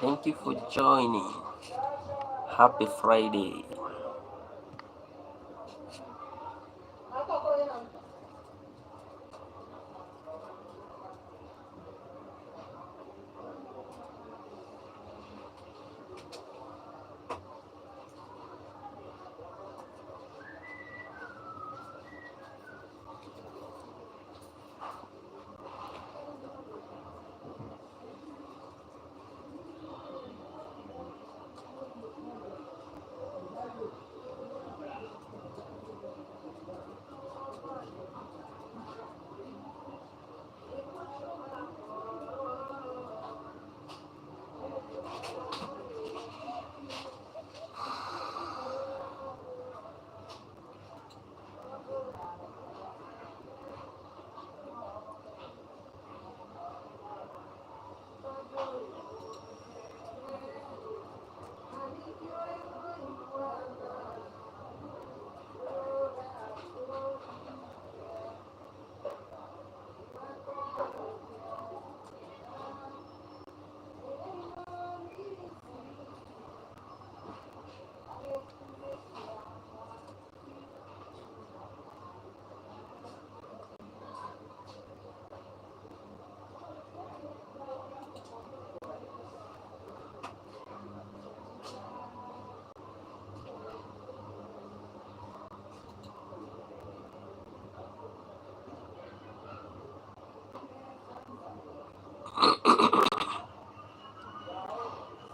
Thank you for joining. Happy Friday.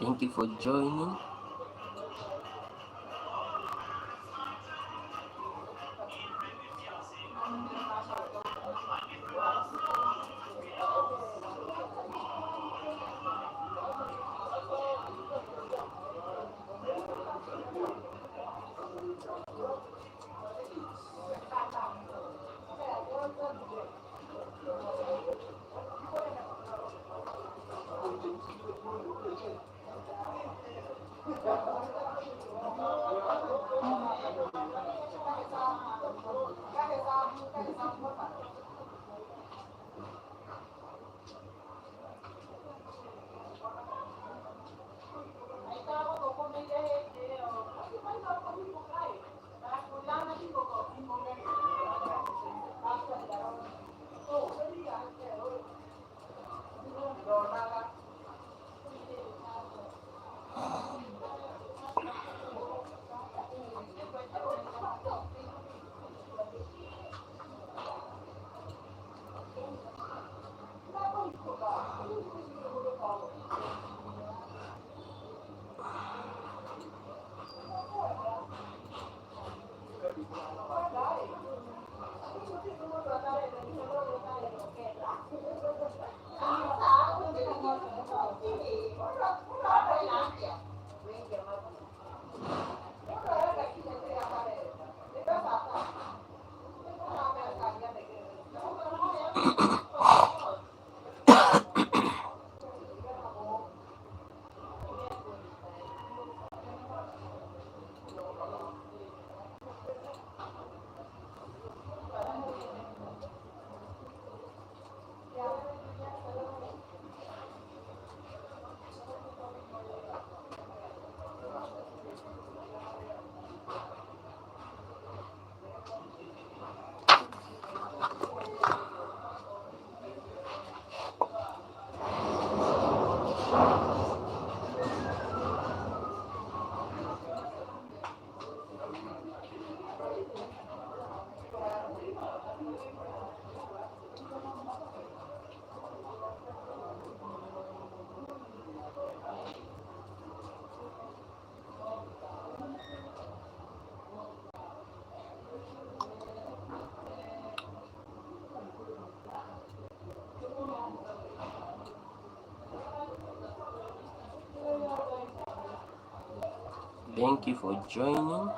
Thank you for joining. Thank you for joining.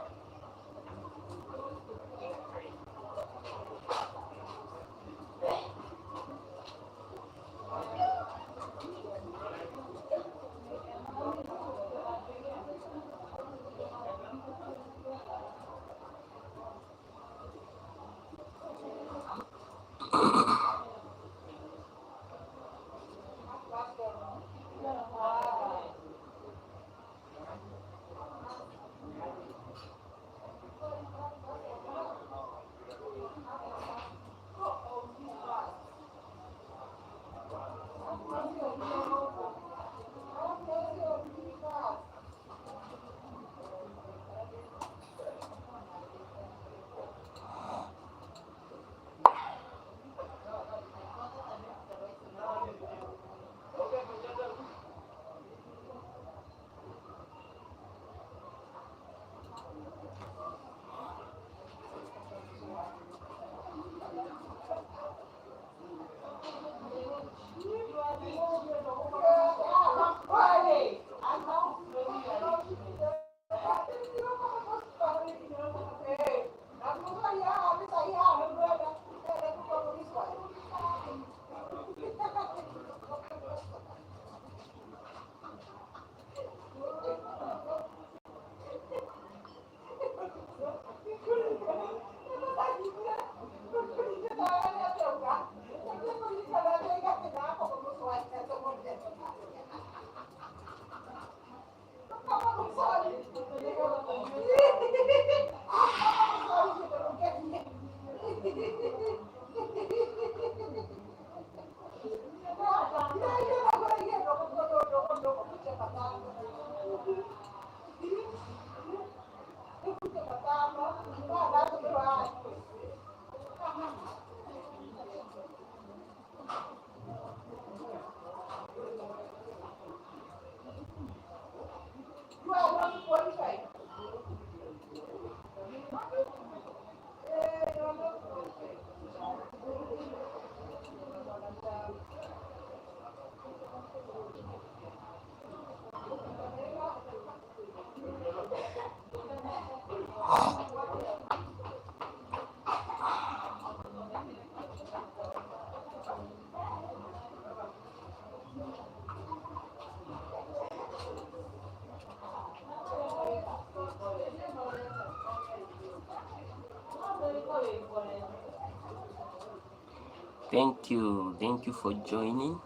Thank you for joining.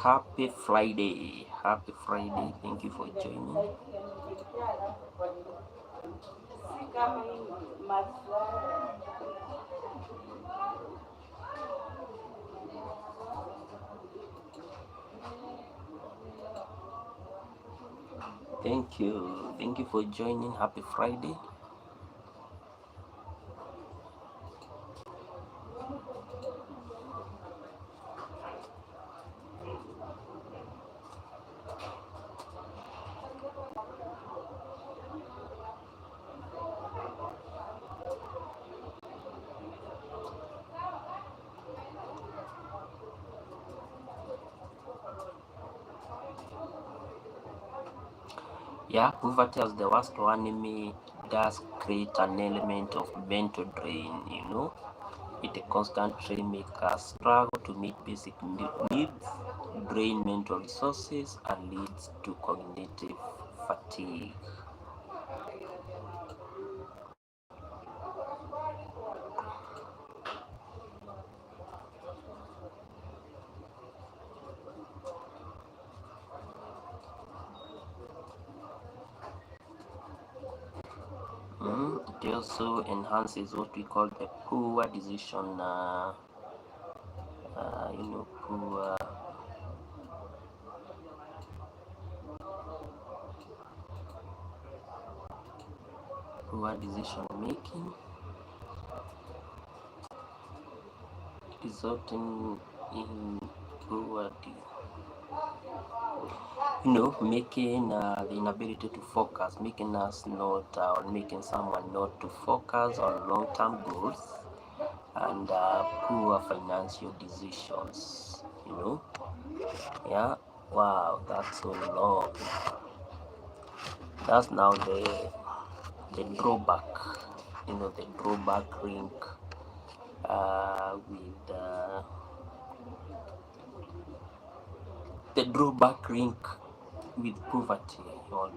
Happy Friday. Thank you for joining. Thank you for joining. Happy Friday. Yeah, poverty as the worst enemy does create an element of mental drain, It constantly makes us struggle to meet basic needs, drain mental resources, and leads to cognitive fatigue. It also enhances what we call the poor decision, poor decision making, resulting in poor, making the inability to focus, making us not, or making someone not to focus on long-term goals and poor financial decisions. Yeah. Wow, that's so long. That's now the drawback. The drawback ring with the drawback ring with poverty, or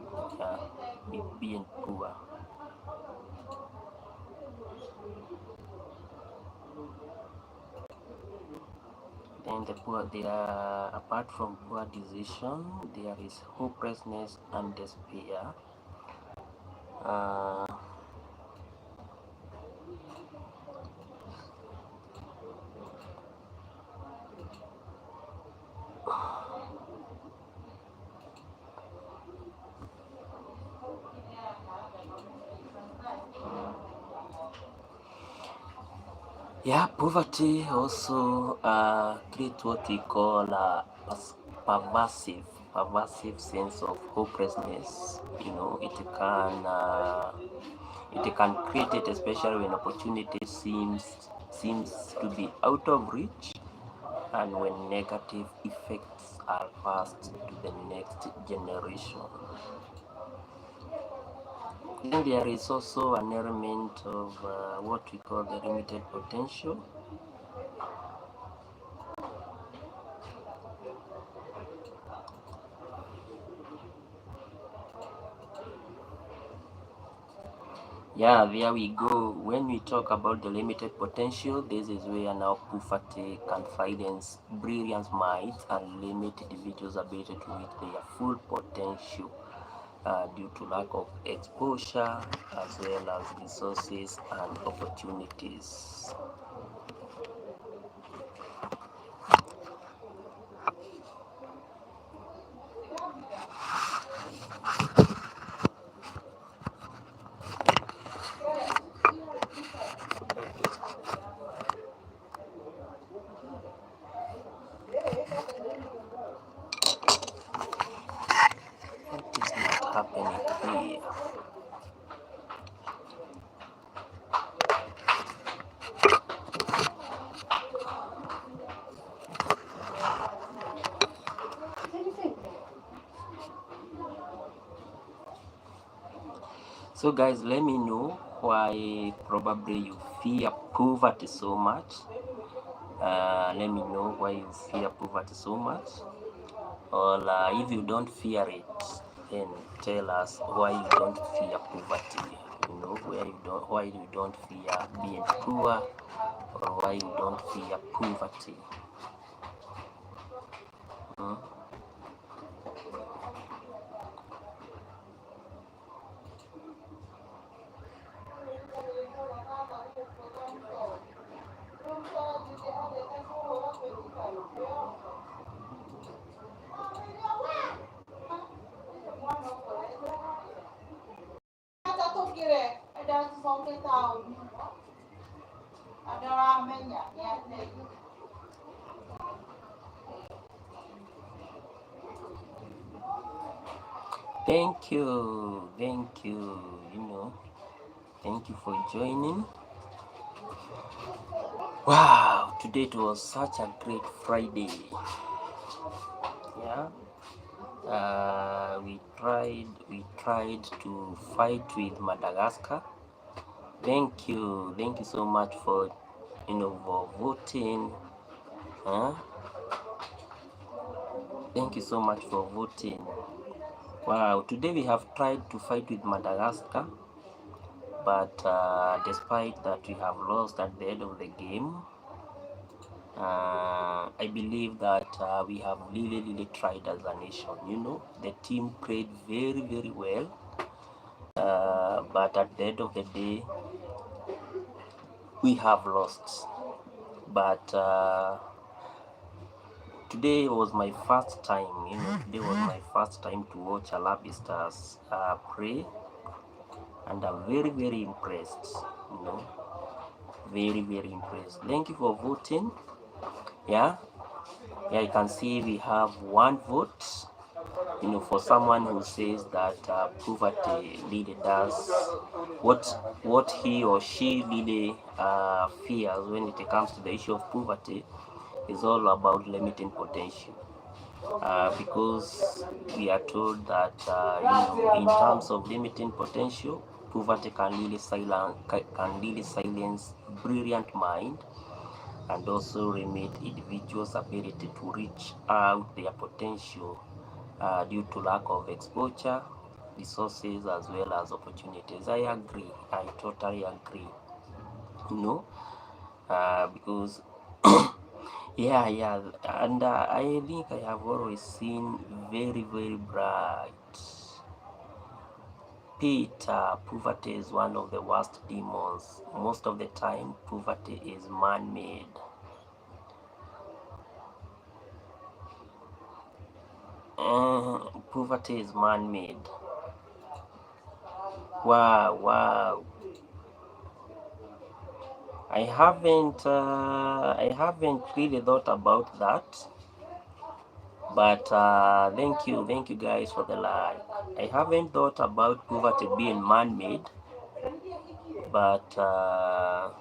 with being poor. Then apart from poor decision, there is hopelessness and despair. Yeah, poverty also creates what we call a pervasive sense of hopelessness. It can create it, especially when opportunity seems to be out of reach, and when negative effects are passed to the next generation. Then there is also an element of what we call the limited potential. Yeah, there we go. When we talk about the limited potential, this is where now poverty can silence brilliant minds and limit individuals' ability to reach their full potential due to lack of exposure as well as resources and opportunities. So guys, let me know why probably you fear poverty so much. Let me know why you fear poverty so much, or if you don't fear it, then tell us why you don't fear poverty. Why you don't fear being poor, or why you don't fear poverty. Hmm? Thank you, thank you. Thank you for joining. Wow, today it was such a great Friday. Yeah. We tried to fight with Madagascar. Thank you so much for for voting. Huh? Thank you so much for voting. Wow, today we have tried to fight with Madagascar, but despite that we have lost at the end of the game. I believe that we have really tried as a nation. The team played very well, but at the end of the day, we have lost. But today was my first time. Today was my first time to watch Alabi Stars play, and I'm very impressed. Very impressed. Thank you for voting. Yeah, you can see we have one vote. For someone who says that poverty really does what he or she really fears when it comes to the issue of poverty is all about limiting potential. Because we are told that in terms of limiting potential, poverty can really silence brilliant mind, and also limit individuals' ability to reach out their potential due to lack of exposure, resources, as well as opportunities. I agree. I totally agree. Because yeah, and I think I have always seen very bright. Peter, poverty is one of the worst demons. Most of the time, poverty is man-made. Poverty is man-made. Wow. I haven't really thought about that, but thank you guys for the like. I haven't thought about poverty being man-made, but I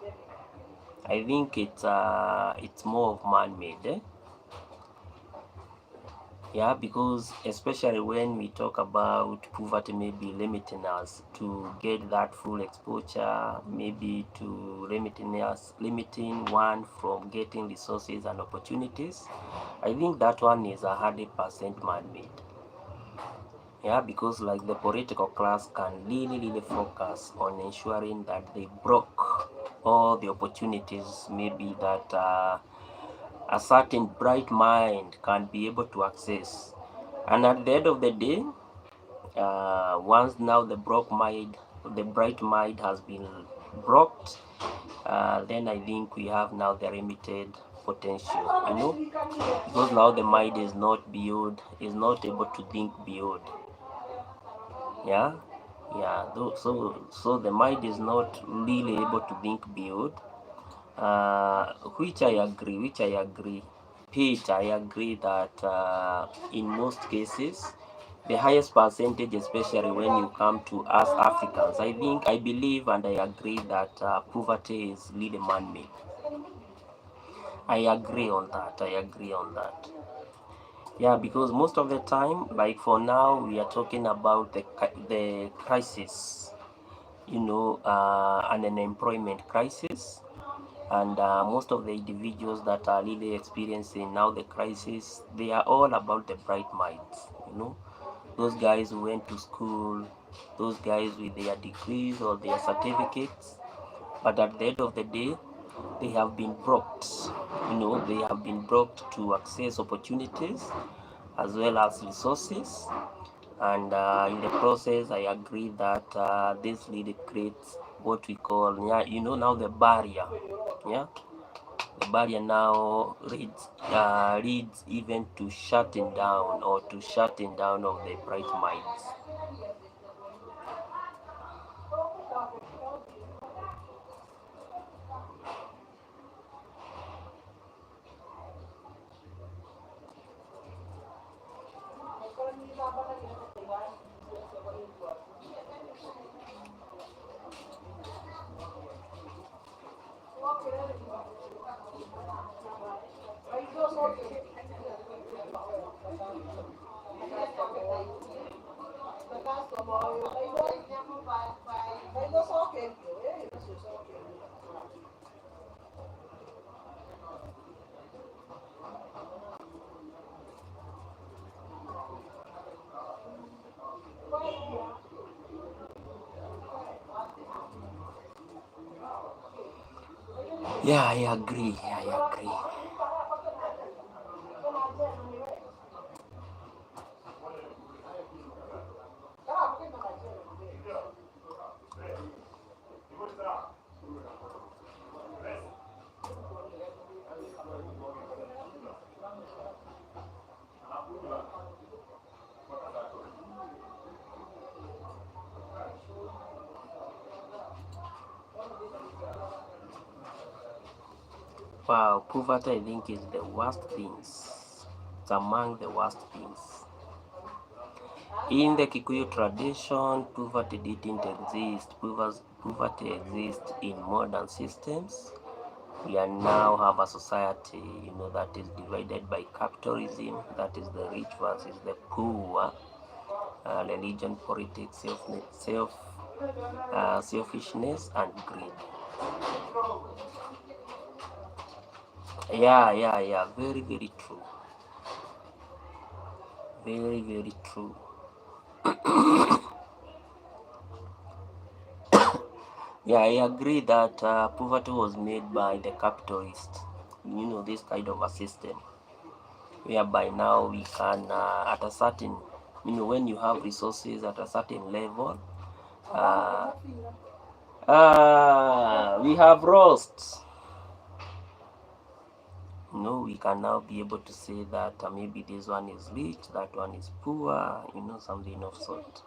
think it's more of man-made. Yeah, because especially when we talk about poverty maybe limiting us to get that full exposure, maybe to limiting one from getting resources and opportunities, I think that one is 100% man-made. Yeah, because like the political class can really focus on ensuring that they broke all the opportunities maybe that a certain bright mind can be able to access. And at the end of the day, once now the bright mind has been broke, then I think we have now the limited potential, because now the mind is not able to think beyond. Yeah, so the mind is not really able to think beyond, which I agree. Pete, I agree that in most cases, the highest percentage, especially when you come to us Africans, I believe, and I agree that poverty is really man-made. I agree on that. Yeah, because most of the time, like for now, we are talking about the crisis an unemployment crisis. And most of the individuals that are really experiencing now the crisis, they are all about the bright minds. Those guys who went to school, those guys with their degrees or their certificates, but at the end of the day, they have been they have been brought to access opportunities as well as resources. And in the process, I agree that this really creates what we call, yeah, now the barrier. Yeah, the barrier now leads even to shutting down of the bright minds. Yeah, I agree. Wow, poverty I think is the worst things. It's among the worst things. In the Kikuyu tradition, poverty didn't exist. Poverty exists in modern systems. We now have a society, that is divided by capitalism, that is the rich versus the poor, religion, politics, selfishness, and greed. Yeah. Very, very true. Very, very true. Yeah, I agree that poverty was made by the capitalists. This kind of a system whereby now we can, at a certain, when you have resources at a certain level, uh, we have roasts. We can now be able to say that maybe this one is rich, that one is poor, something of sort.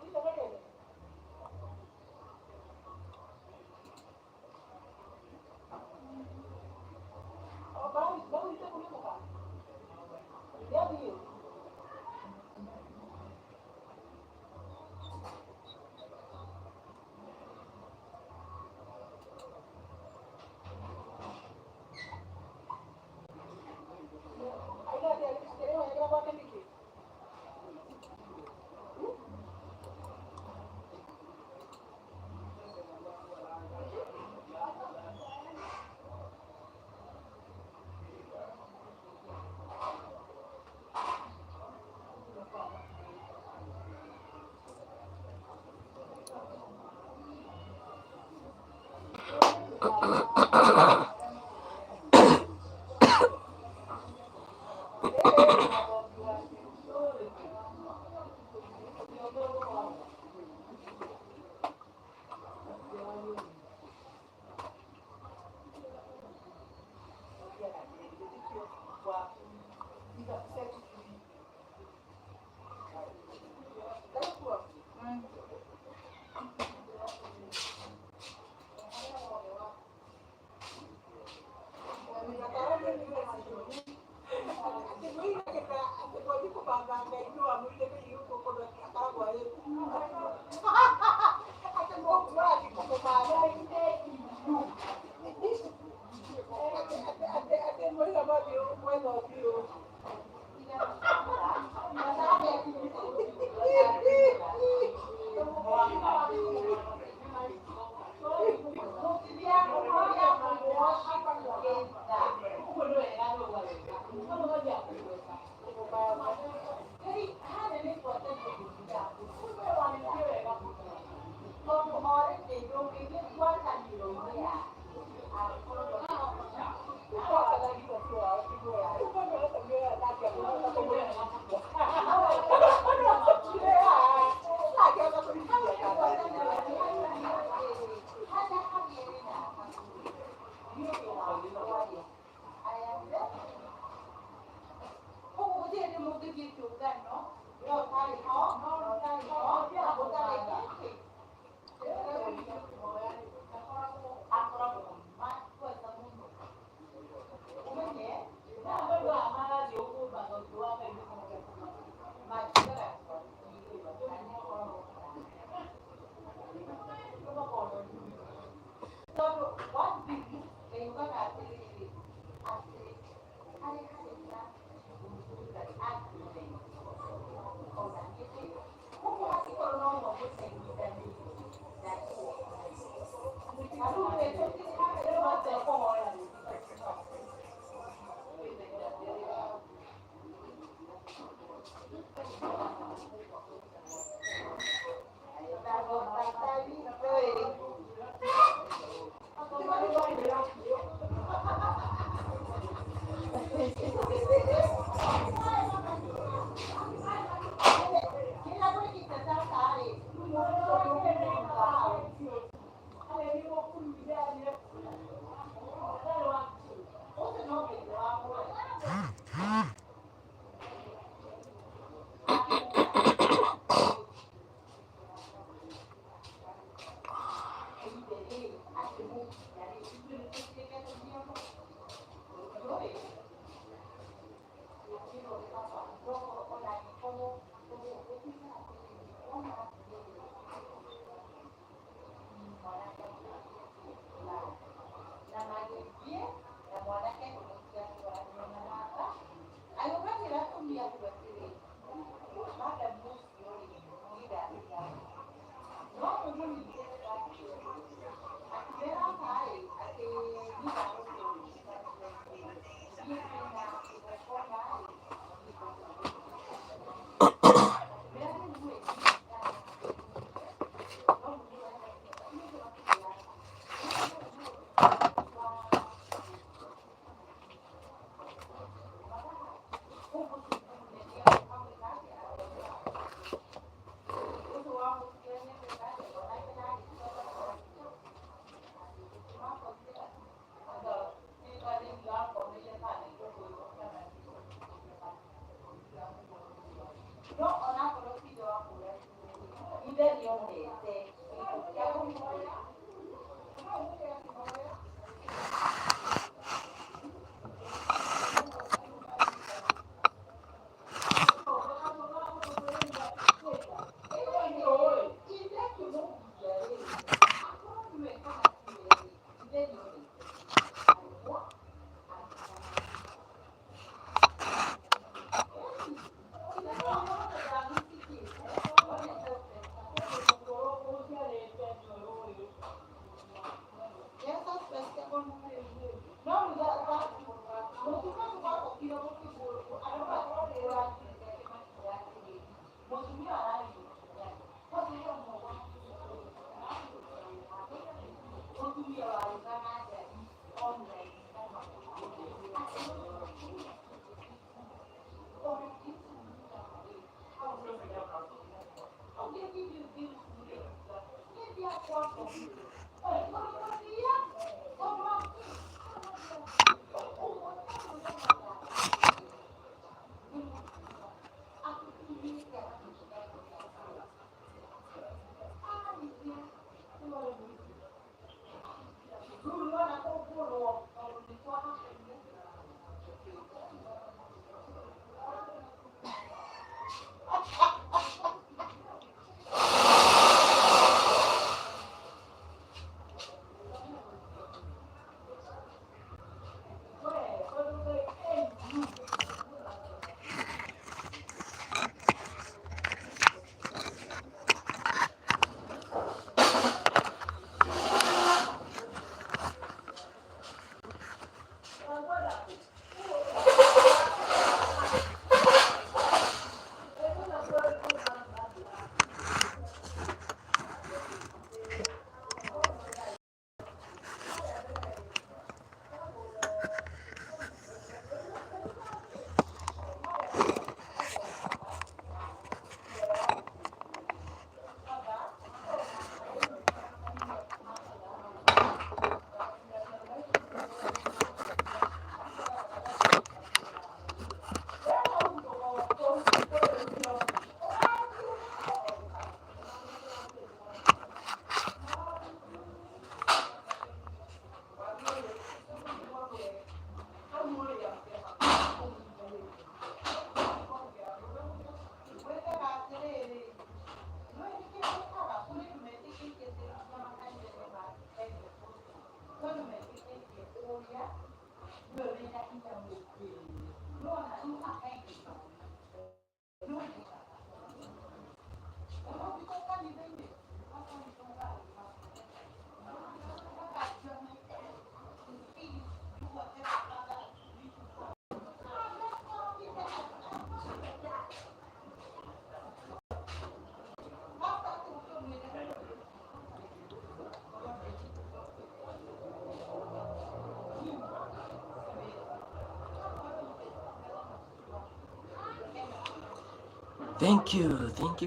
Thank you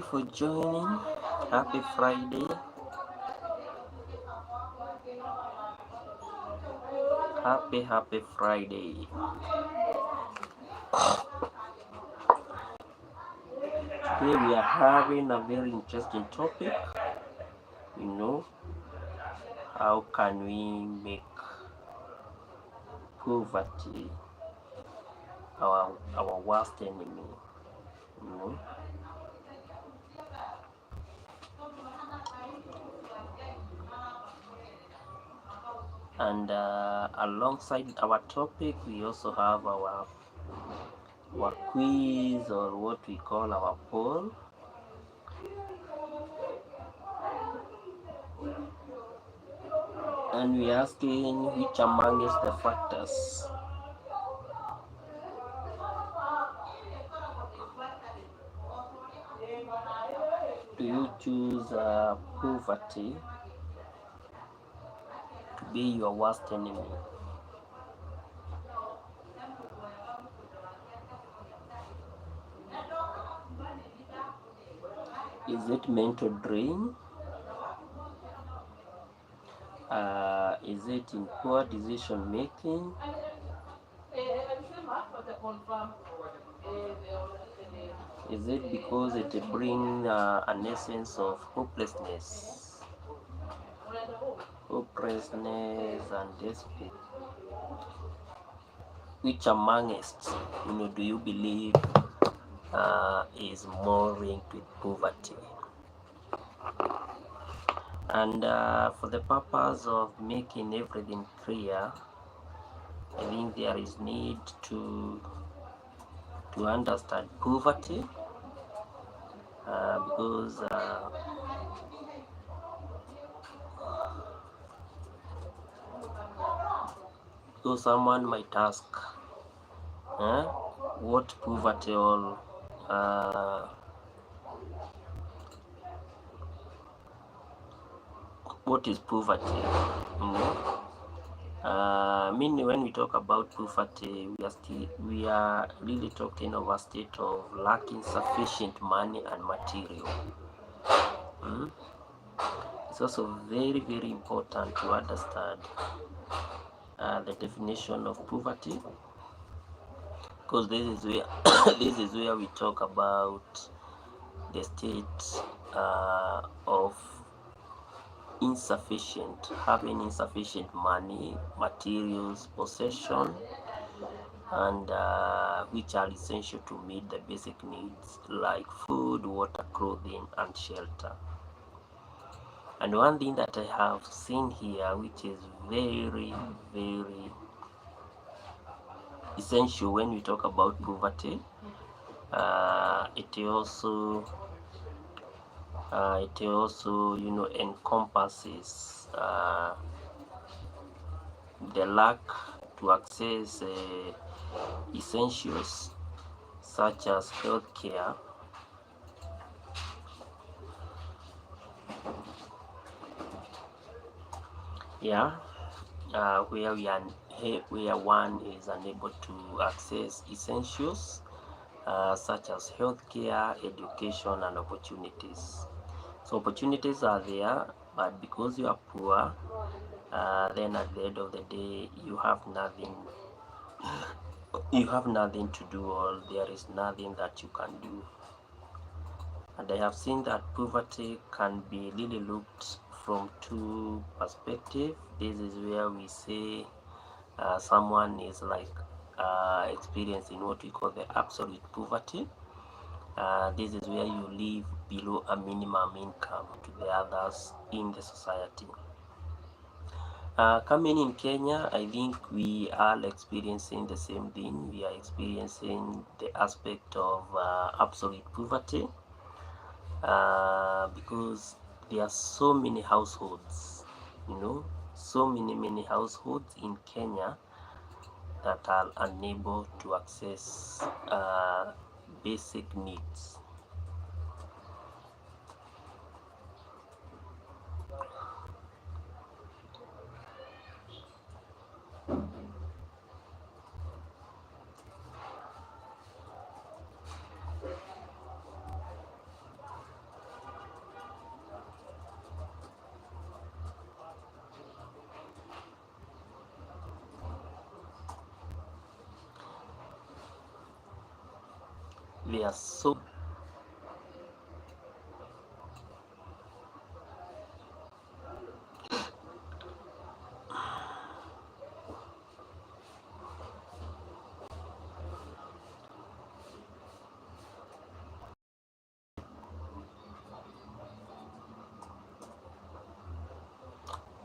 for joining. Happy Friday. Happy Friday. Today we are having a very interesting topic. You know, how can we make poverty our worst enemy? You know, and alongside our topic, we also have our quiz, or what we call our poll. And we're asking which amongst the factors do you choose poverty to be your worst enemy? Is it mental drain? Is it in poor decision making? Is it because it brings an essence of hopelessness and despair? Which amongst do you believe is more linked with poverty? And for the purpose of making everything clear, I think there is need to understand poverty, because someone might ask, what poverty all what is poverty? When we talk about poverty, we are really talking of a state of lacking sufficient money and material. It's also very, very important to understand the definition of poverty, because this is where this is where we talk about the state of having insufficient money, materials, possession, and which are essential to meet the basic needs like food, water, clothing, and shelter. And one thing that I have seen here, which is very, very essential when we talk about poverty, it also encompasses the lack to access essentials such as healthcare, where one is unable to access essentials such as healthcare, education, and opportunities. So opportunities are there, but because you are poor, then at the end of the day, you have nothing. You have nothing to do, or there is nothing that you can do. And I have seen that poverty can be really looked from two perspectives. This is where we say someone is like experiencing what we call the absolute poverty. This is where you live below a minimum income to the others in the society. Coming in Kenya, I think we are experiencing the same thing. We are experiencing the aspect of absolute poverty, because there are so many households, so many households in Kenya that are unable to access basic needs. They are so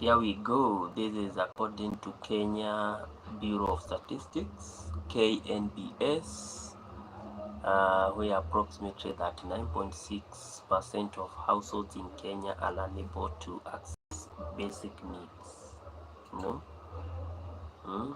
Here we go. This is according to Kenya Bureau of Statistics, KNBS, where approximately 39.6% of households in Kenya are unable to access basic needs. No? Hmm?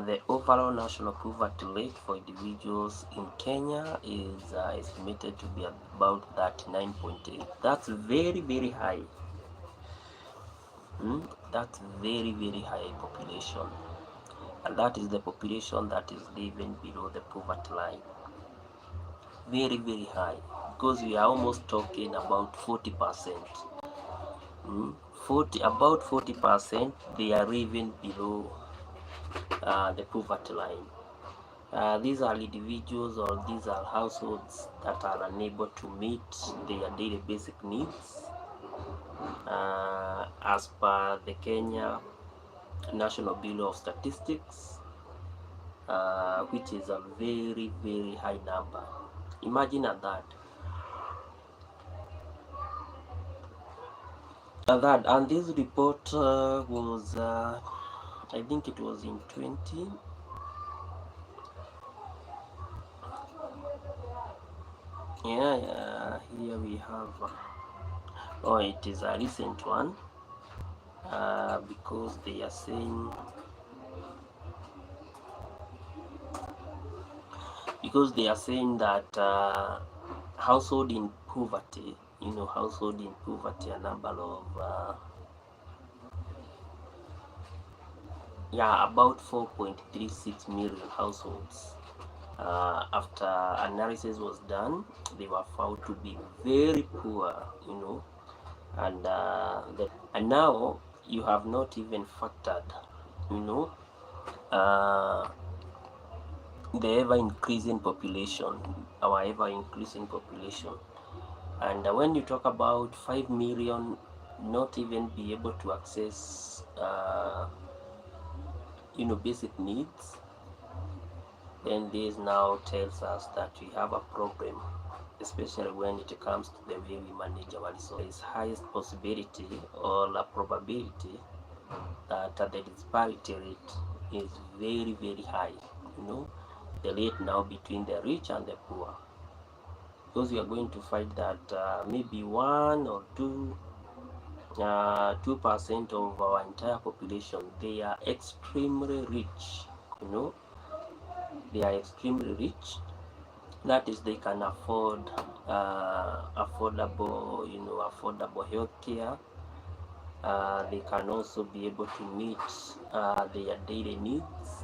The overall national poverty rate for individuals in Kenya is estimated to be about 39.8. That's very, very high. That's very, very high population. And that is the population that is living below the poverty line. Very, very high. Because we are almost talking about 40%. 40% they are living below the poverty line. These are individuals or these are households that are unable to meet their daily basic needs as per the Kenya National Bureau of Statistics, which is a very, very high number. Imagine at that. And this report was, I think it was in 20. Yeah, here we have. Oh, it is a recent one because they are saying that household in poverty, a number of about 4.36 million households. After analysis was done, they were found to be very poor, and now you have not even factored, the ever increasing population, our ever increasing population. And when you talk about 5 million not even be able to access basic needs, then this now tells us that we have a problem, especially when it comes to the way we manage our resources. Highest possibility or a probability that the disparity rate is very, very high, the rate now between the rich and the poor, because we are going to find that maybe 1 or 2% of our entire population, they are extremely rich, they are extremely rich. That is, they can afford affordable health care. They can also be able to meet their daily needs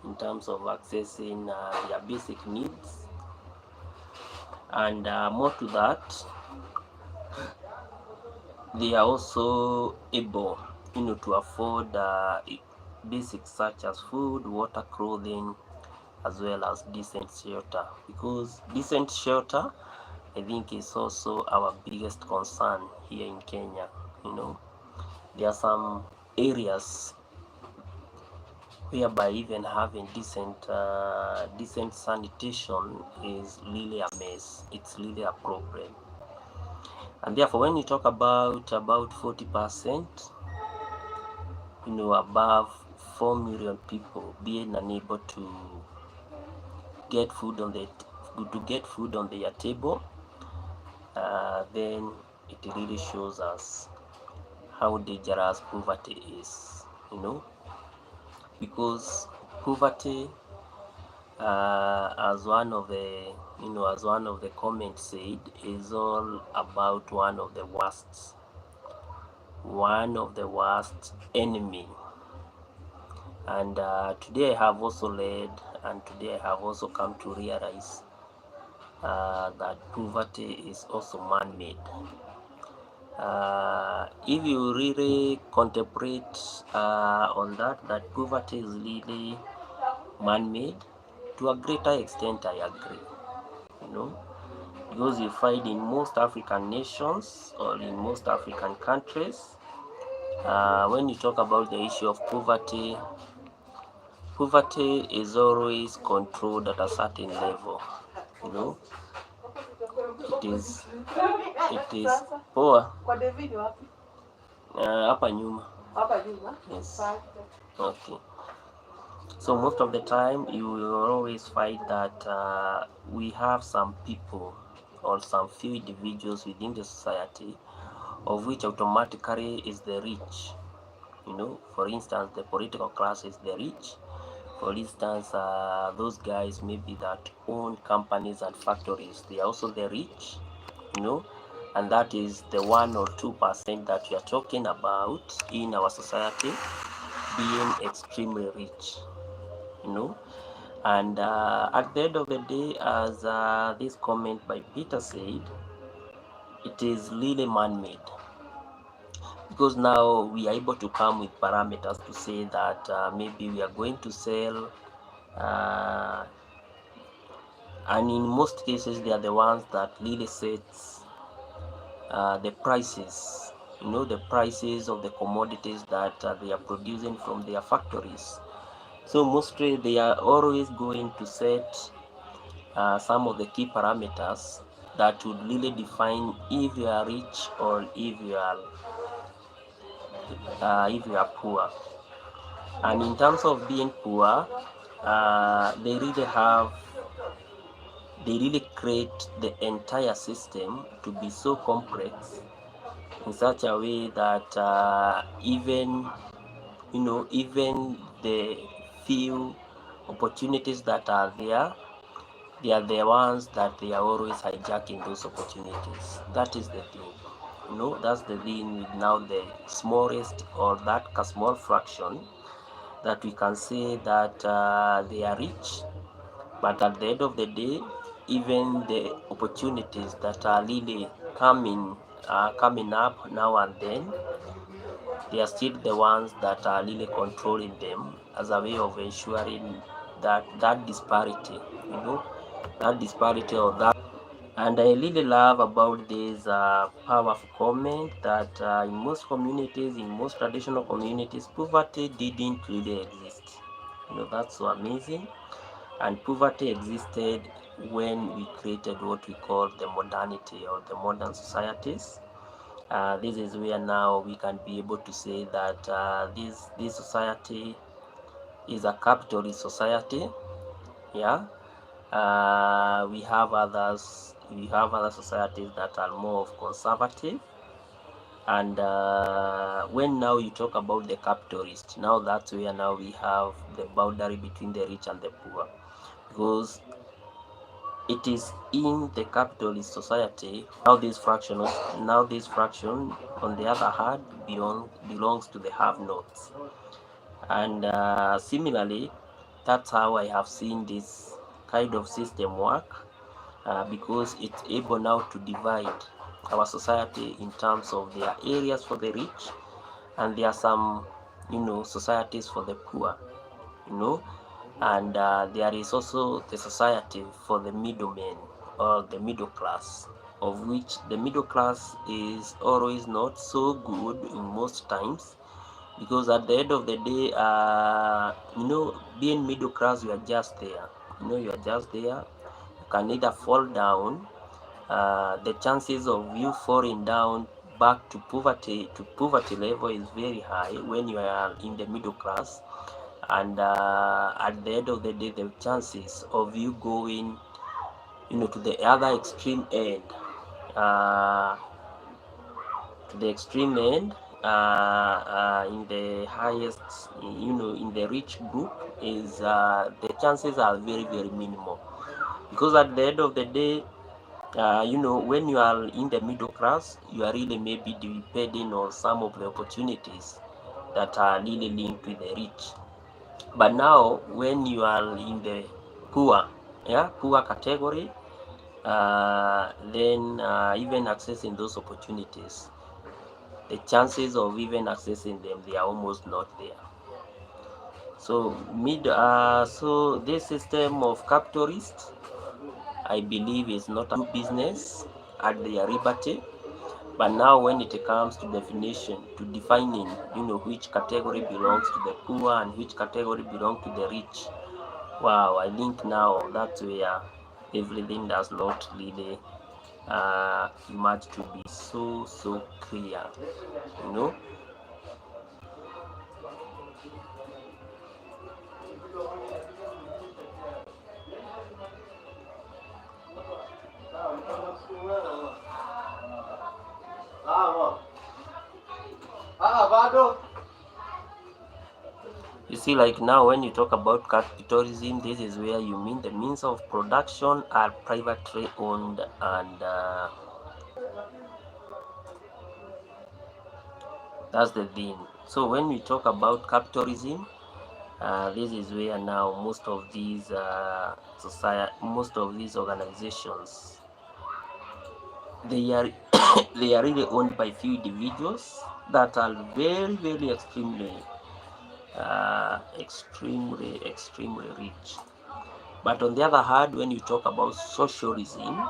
in terms of accessing their basic needs, and more to that, they are also able to afford basics such as food, water, clothing, as well as decent shelter, because decent shelter, I think, is also our biggest concern here in Kenya. There are some areas whereby even having decent sanitation is really a mess. It's really a problem. And therefore, when you talk about 40%, above 4 million people being unable to get food on their table, then it really shows us how dangerous poverty is, because poverty, as one of the comments said, is all about one of the worst enemy. And today I have also read and today I have also come to realize that poverty is also man-made. If you really contemplate on that poverty is really man-made, to a greater extent I agree, you know, because you find in most African nations or in most African countries, when you talk about the issue of poverty, poverty is always controlled at a certain level, you know. It is poor hapa nyuma. Yes. Okay. So most of the time you will always find that we have some people or some few individuals within the society of which automatically is the rich. You know, for instance, the political class is the rich. For instance, those guys maybe that own companies and factories, they are also the rich, you know, and that is the 1 or 2% that we are talking about in our society being extremely rich, you know. And at the end of the day, as this comment by Peter said, it is really man-made, because now we are able to come with parameters to say that maybe we are going to sell and in most cases they are the ones that really sets the prices, you know, the prices of the commodities that they are producing from their factories. So mostly they are always going to set some of the key parameters that would really define if you are rich or if you are poor. And in terms of being poor, they really create the entire system to be so complex in such a way that even the few opportunities that are there, they are the ones that they are always hijacking those opportunities. That is the thing. You know, that's the thing with now the smallest or that small fraction that we can say that they are rich, but at the end of the day, even the opportunities that are really coming up now and then, they are still the ones that are really controlling them as a way of ensuring that disparity, you know, that disparity or that. And I really love about this powerful comment that in most communities, in most traditional communities, poverty didn't really exist. You know, that's so amazing. And poverty existed when we created what we call the modernity or the modern societies. This is where now we can be able to say that this society is a capitalist society. Yeah. We have other societies that are more of conservative. And when now you talk about the capitalist, now that's where now we have the boundary between the rich and the poor, because it is in the capitalist society now this fraction on the other hand belongs to the have-nots. And similarly, that's how I have seen this kind of system work, because it's able now to divide our society in terms of their areas for the rich, and there are some, you know, societies for the poor, you know. And there is also the society for the middlemen or the middle class, of which the middle class is always not so good in most times, because at the end of the day, you know, being middle class, you are just there, you know, you are just there. You can either fall down. The chances of you falling down back to poverty level is very high when you are in the middle class. And at the end of the day, the chances of you going, you know, to the other extreme end, in the highest, you know, in the rich group, is the chances are very, very minimal, because at the end of the day, you know, when you are in the middle class, you are really maybe depending on some of the opportunities that are really linked with the rich. But now when you are in the poor, yeah, poor category, then even accessing those opportunities, the chances of even accessing them, they are almost not there. So this system of capitalists, I believe, is not a business at their liberty. But now when it comes to definition, to defining, which category belongs to the poor and which category belongs to the rich, wow, I think now that's where everything does not really much to be so clear, you know. You see, like now when you talk about capitalism, this is where you mean the means of production are privately owned, and that's the thing. So when we talk about capitalism, this is where now most of these most of these organizations, they are they are really owned by few individuals that are very extremely rich. But on the other hand, when you talk about socialism,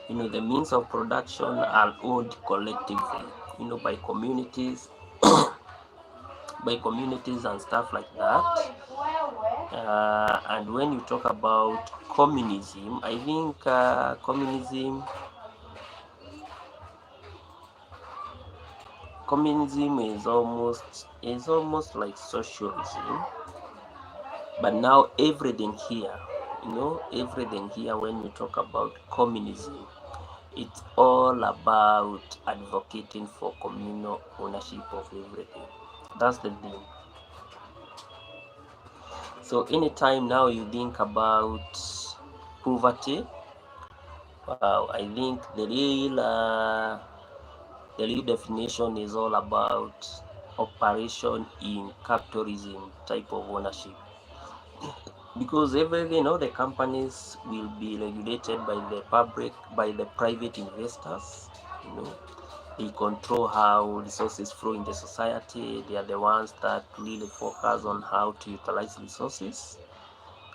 the means of production are owned collectively, by communities, and stuff like that. And when you talk about communism, I think communism is almost like socialism. But now everything here when we talk about communism, it's all about advocating for communal ownership of everything. That's the thing. So anytime now you think about poverty, wow, I think the real definition is all about operation in capitalism type of ownership, because everything, all the companies will be regulated by the public, by the private investors. you know they control how resources flow in the society. They are the ones that really focus on how to utilize resources.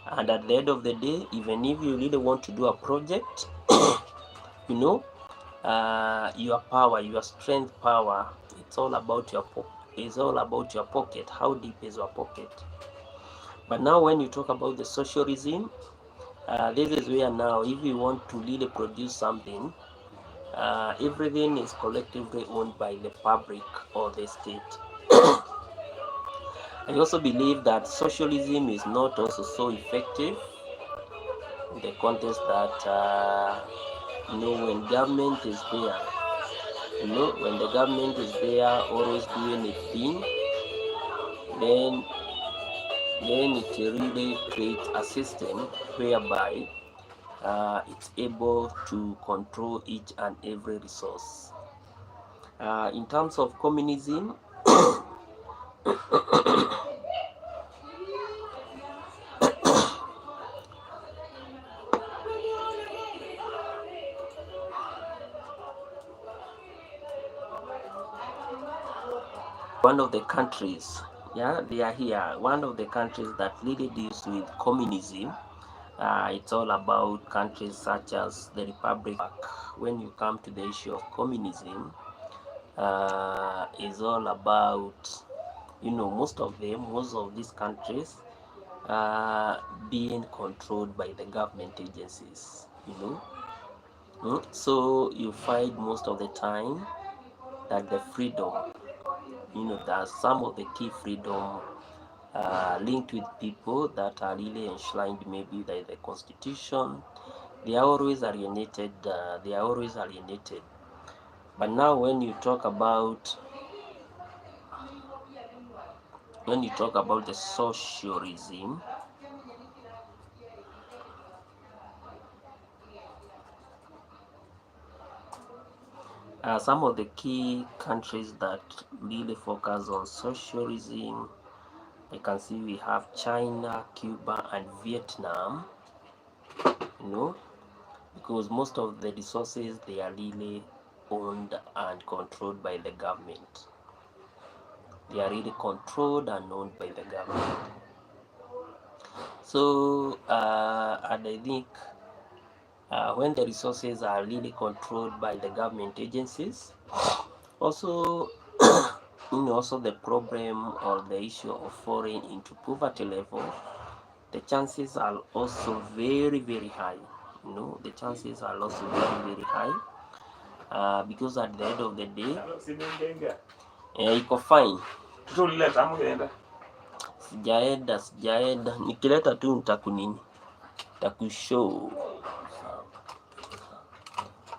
And at the end of the day, even if you really want to do a project, you know your power, your strength power, it's all about your pocket. How deep is your pocket? But now when you talk about the socialism, this is where now if you want to really produce something, everything is collectively owned by the public or the state. I also believe that socialism is not also so effective in the context that when government is there, when the government is there always doing its thing, then it really creates a system whereby it's able to control each and every resource. In terms of communism, one of the countries, yeah, they are here. One of the countries that really deals with communism, it's all about countries such as the Republic. When you come to the issue of communism, is all about, most of these countries being controlled by the government agencies. So you find most of the time that the freedom, that some of the key freedom linked with people that are really enshrined maybe by the constitution, they are always alienated. But now when you talk about the socialism, some of the key countries that really focus on socialism, You can see we have China, Cuba, and Vietnam, because most of the resources, they are really owned and controlled by the government. They are really controlled and owned by the government. So, and I think when the resources are really controlled by the government agencies, also, also the problem or the issue of falling into poverty level, the chances are also very, very high. The chances are also very, very high, because at the end of the day, iko fine. Sijaenda, nikileta tu nitakushow.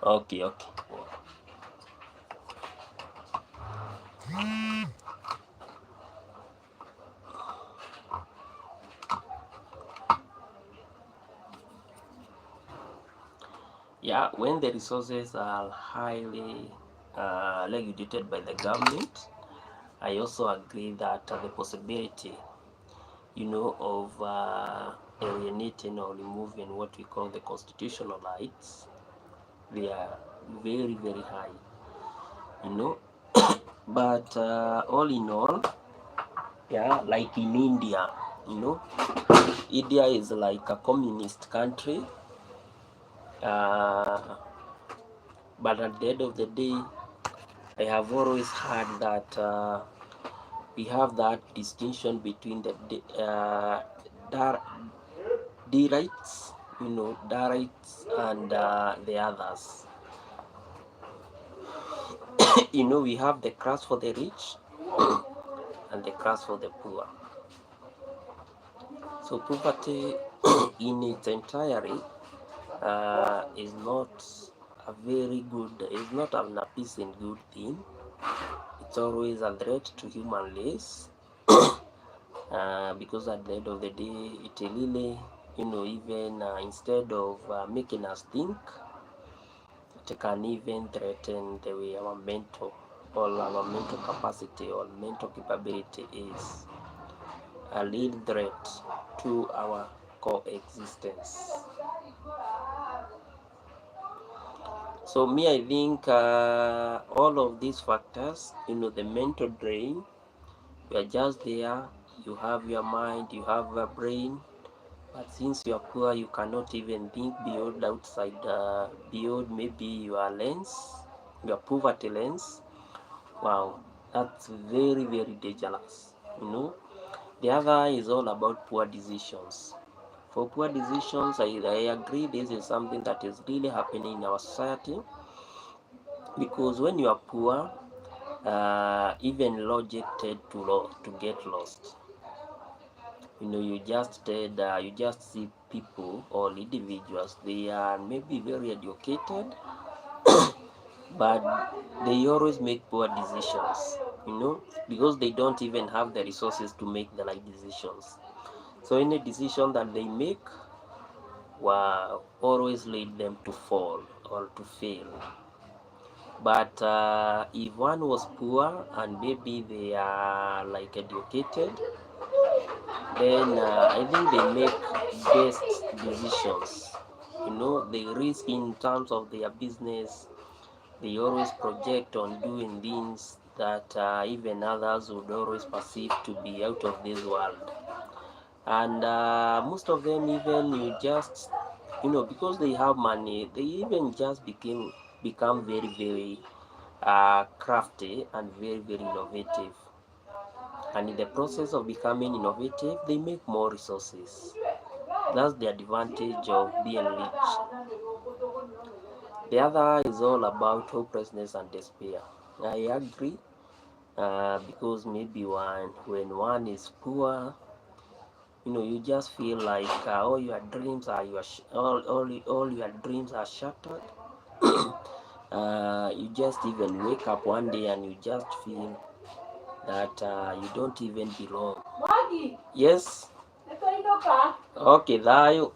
Okay. Yeah, when the resources are highly regulated by the government, I also agree that the possibility, of alienating or removing what we call the constitutional rights, they are very, very high, But all in all, yeah, like in India, India is like a communist country, but at the end of the day, I have always heard that we have that distinction between the Darites, Darites and the others. We have the class for the rich and the class for the poor. So poverty in its entirety is not a very good, is not an appeasing good thing. It's always a threat to human race, because at the end of the day, it really, even instead of making us think, it can even threaten the way our mental capacity or mental capability is, a real threat to our coexistence. So me, I think all of these factors, the mental drain, you are just there, you have your mind, you have a brain, but since you are poor, you cannot even think beyond beyond maybe your lens, your poverty lens. Wow, that's very, very dangerous. The other is all about poor decisions. For poor decisions, I agree this is something that is really happening in our society, because when you are poor, even logic tend to get lost. You just see people or individuals, they are maybe very educated, but they always make poor decisions, because they don't even have the resources to make the right decisions. So any decision that they make will always lead them to fall or to fail. But if one was poor and maybe they are like educated, then I think they make best decisions. They risk in terms of their business. They always project on doing things that even others would always perceive to be out of this world. And most of them, even you just, because they have money, they even just become very, very crafty and very, very innovative. And in the process of becoming innovative, they make more resources. That's the advantage of being rich. The other is all about hopelessness and despair. I agree, because maybe when one is poor, you just feel like all your dreams are all your dreams are shattered. You just even wake up one day and you just feel that you don't even belong. Yes. Okay, thayo.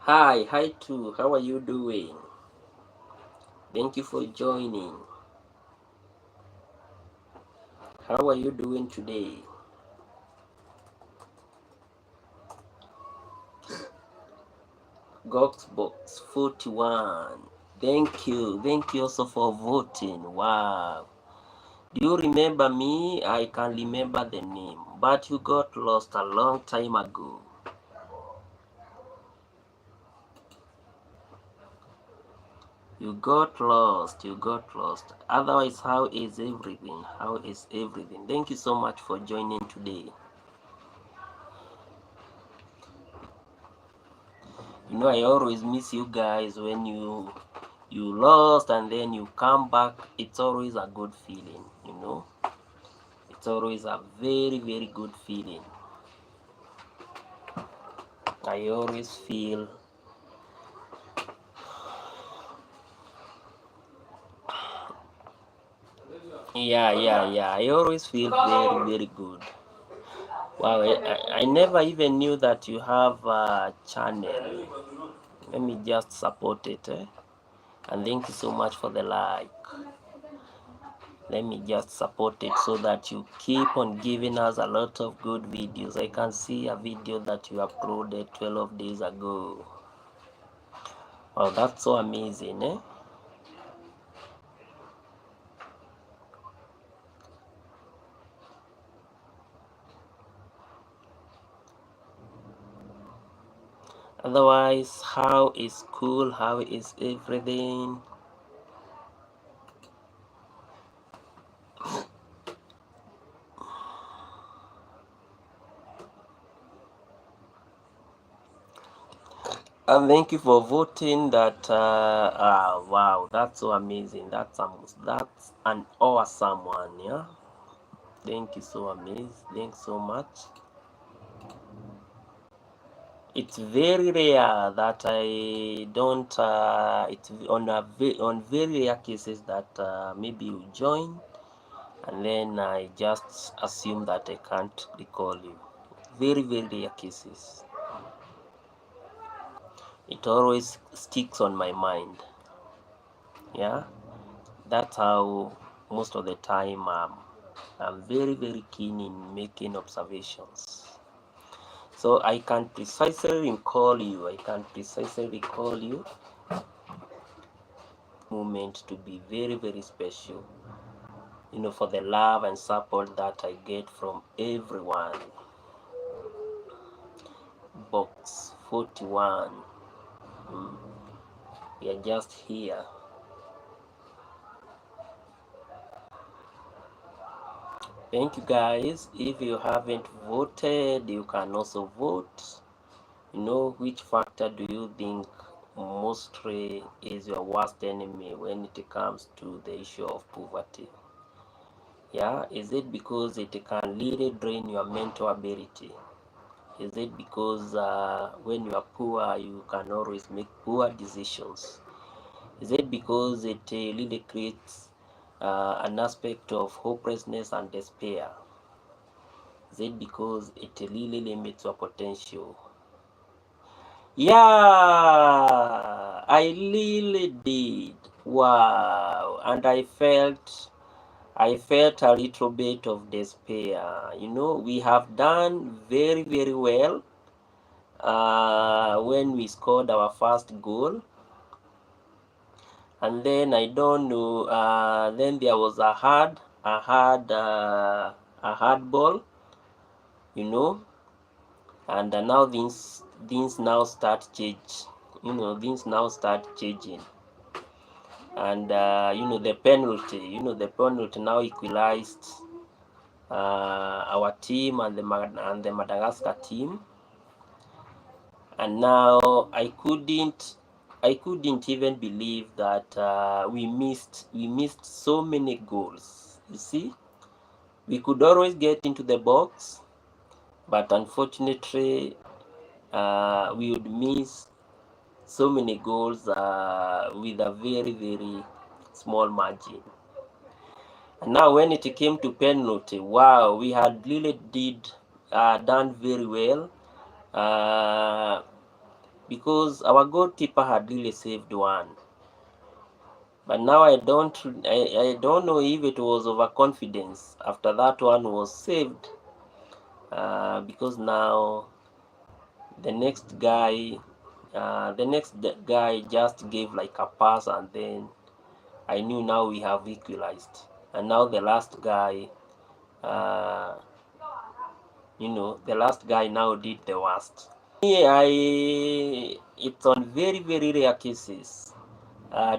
Hi too. How are you doing? Thank you for joining. How are you doing today? Goxbox 41. Thank you also for voting. Wow. Do you remember me? I can remember the name, but you got lost a long time ago. You got lost. Otherwise, how is everything? Thank you so much for joining today. You know, I always miss you guys when you lost and then you come back. It's always a good feeling, you know. It's always a very, very good feeling. I always feel yeah. I always feel very, very good. Wow, I never even knew that you have a channel. Let me just support it, and thank you so much for the like. Let me just support it so that you keep on giving us a lot of good videos. I can see a video that you uploaded 12 days ago. Wow, that's so amazing, eh? Otherwise, how is school? How is everything? And thank you for voting that. Wow, that's so amazing. That's an awesome one, yeah. Thank you so amazing. Thanks so much. It's very rare that I don't. It's on very rare cases that maybe you join, and then I just assume that I can't recall you. Very, very rare cases. It always sticks on my mind. Yeah, that's how most of the time I'm very, very keen in making observations. So I can precisely recall you. Moment to be very, very special. You know, for the love and support that I get from everyone. Box 41. We are just here. Thank you guys. If you haven't voted, you can also vote. You know, which factor do you think mostly is your worst enemy when it comes to the issue of poverty? Yeah, is it because it can really drain your mental ability? Is it because when you are poor, you can always make poor decisions? Is it because it really creates an aspect of hopelessness and despair? Is it because it really limits your potential? Yeah, I really did. Wow, and I felt a little bit of despair. You know, we have done very, very well when we scored our first goal, and then I don't know. Then there was a hard ball, you know, and now things now start change. You know, things now start changing, and you know, the penalty now equalized our team and the Madagascar team, and now I couldn't even believe that we missed so many goals. You see, we could always get into the box, but unfortunately we would miss so many goals with a very, very small margin. And now when it came to penalty, wow, we had really done very well. because our goalkeeper had really saved one. But now I don't know if it was overconfidence after that one was saved, because now the next guy just gave like a pass, and then I knew now we have equalized. And now the last guy, uh, the last guy now did the worst. It's on very, very rare cases.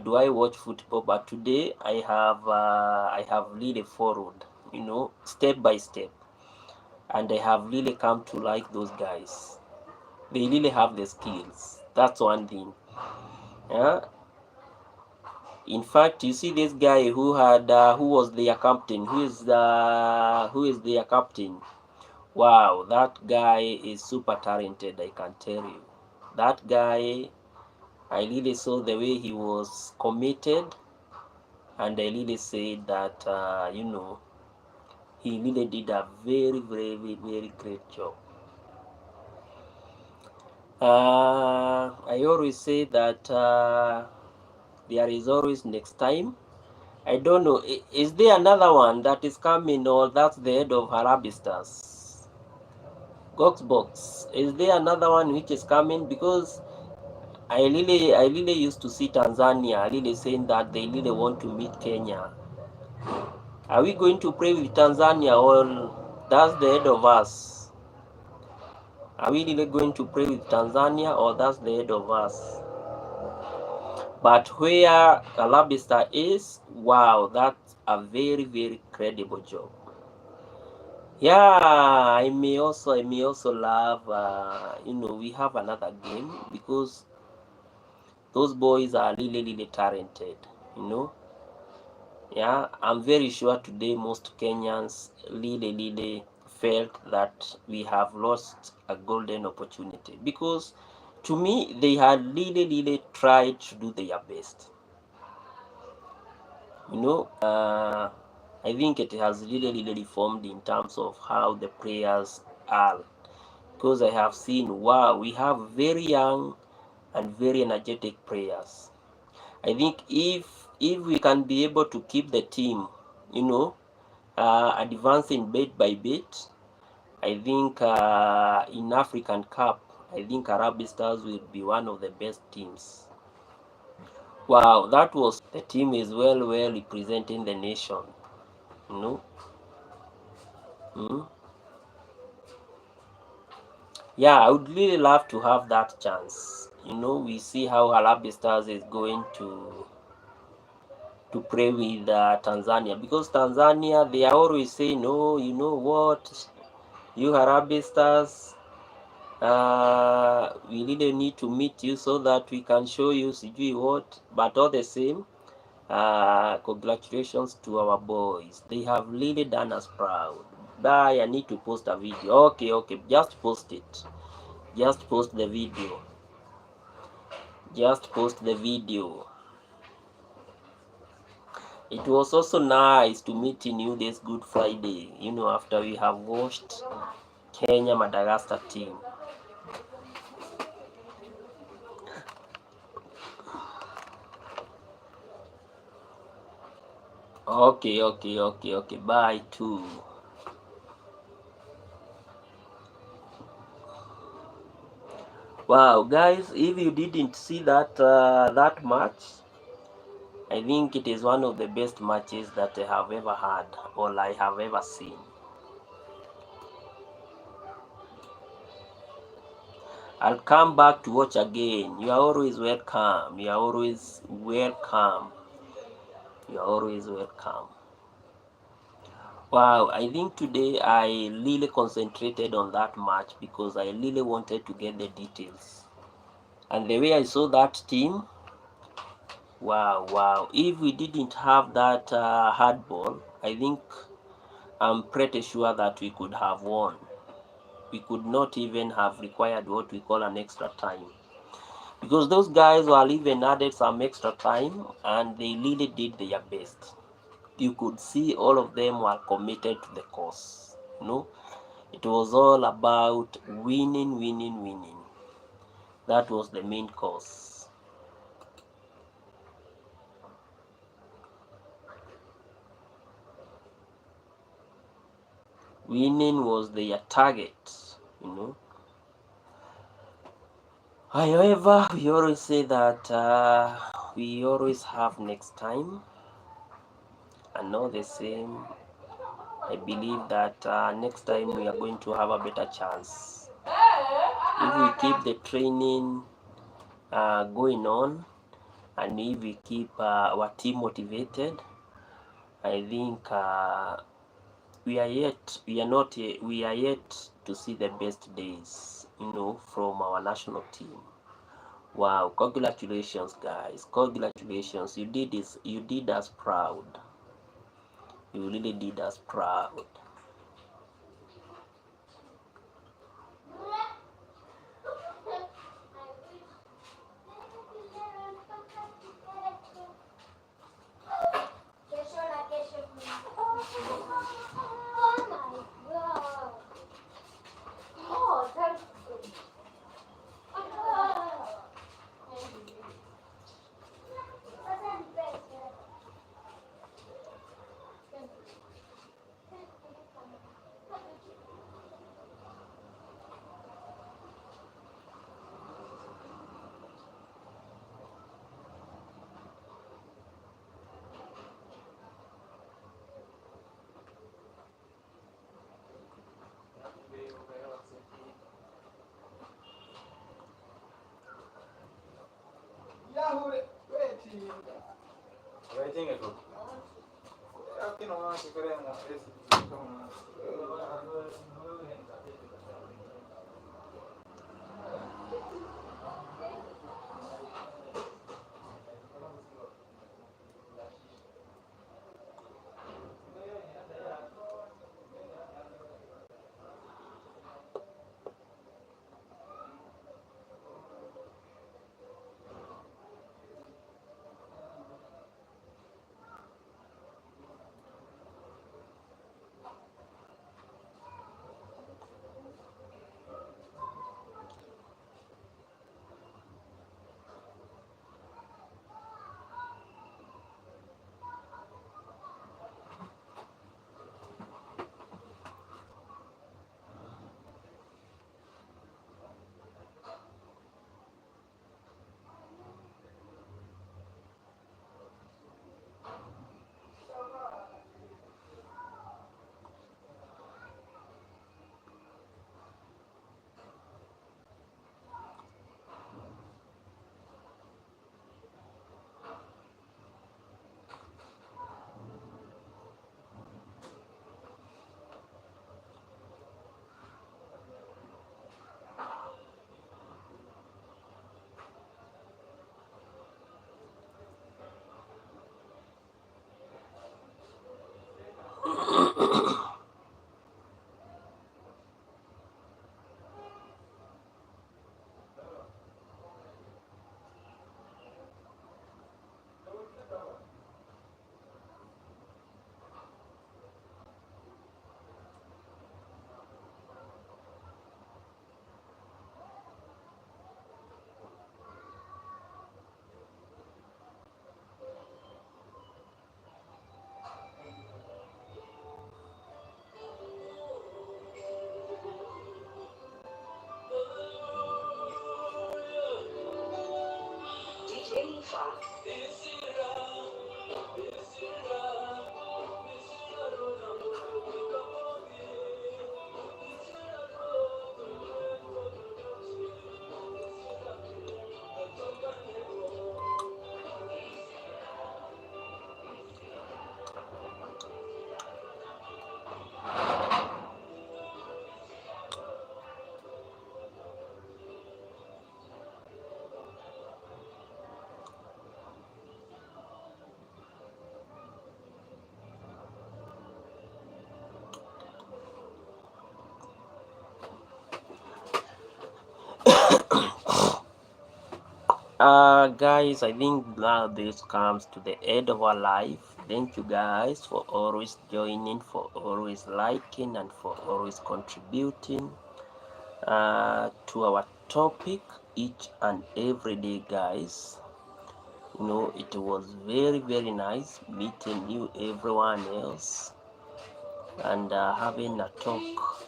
Do I watch football? But today I have really followed, step by step, and I have really come to like those guys. They really have the skills. That's one thing. Yeah. In fact, you see this guy who was their captain, who is their captain. Wow, that guy is super talented, I can tell you. That guy, I really saw the way he was committed, and I really said that, he really did a very, very, very great job. I always say that there is always next time. I don't know, is there another one that is coming, or that's the head of Harambee Stars? Goxbox, is there another one which is coming? Because I really used to see Tanzania really saying that they really want to meet Kenya. Are we going to play with Tanzania, or that's the head of us? Are we really going to play with Tanzania, or that's the head of us? But where Harambee Stars is, wow, that's a very, very credible job. Yeah, I may also love, we have another game, because those boys are really, really talented, you know. Yeah, I'm very sure today most Kenyans really, really felt that we have lost a golden opportunity, because to me, they had really, really tried to do their best. I think it has really, really reformed in terms of how the players are, because I have seen, wow, we have very young and very energetic players. I think if we can be able to keep the team, advancing bit by bit, I think in African Cup, I think Harambee Stars will be one of the best teams. Wow, the team is well representing the nation, you know. Mm. Yeah, I would really love to have that chance. We see how Harambee Stars is going to play with Tanzania, because Tanzania, they are always saying, no, you know what, you Harambee Stars, we really need to meet you so that we can show you sijui what, but all the same, congratulations to our boys. They have really done us proud. Bye, I need to post a video. Okay, just post it. Just post the video. Just post the video. It was also nice to meet in you this Good Friday, after we have watched Kenya Madagascar team. Okay. Bye too. Wow, guys, if you didn't see that match, I think it is one of the best matches that I have ever had, or I have ever seen. I'll come back to watch again. You are always welcome. You are always welcome. You are always welcome. Wow, I think today I really concentrated on that match, because I really wanted to get the details. And the way I saw that team, wow. If we didn't have that hard ball, I think I'm pretty sure that we could have won. We could not even have required what we call an extra time, because those guys were even added some extra time, and they really did their best. You could see all of them were committed to the cause. It was all about winning. That was the main cause. Winning was their target, you know. However, we always say that we always have next time, and not the same. I believe that next time we are going to have a better chance. If we keep the training going on, and if we keep our team motivated, I think we are yet to see the best days, you know, from our national team. Wow, congratulations guys, congratulations. You did us proud. You really did us proud. Guys, I think now this comes to the end of our life. Thank you guys for always joining, for always liking, and for always contributing to our topic. each and every day, guys. You know, it was very nice meeting you, everyone else, and having a talk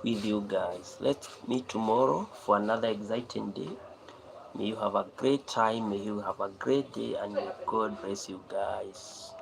with you guys. Let's meet tomorrow for another exciting day. May you have a great time, may you have a great day, and may God bless you guys.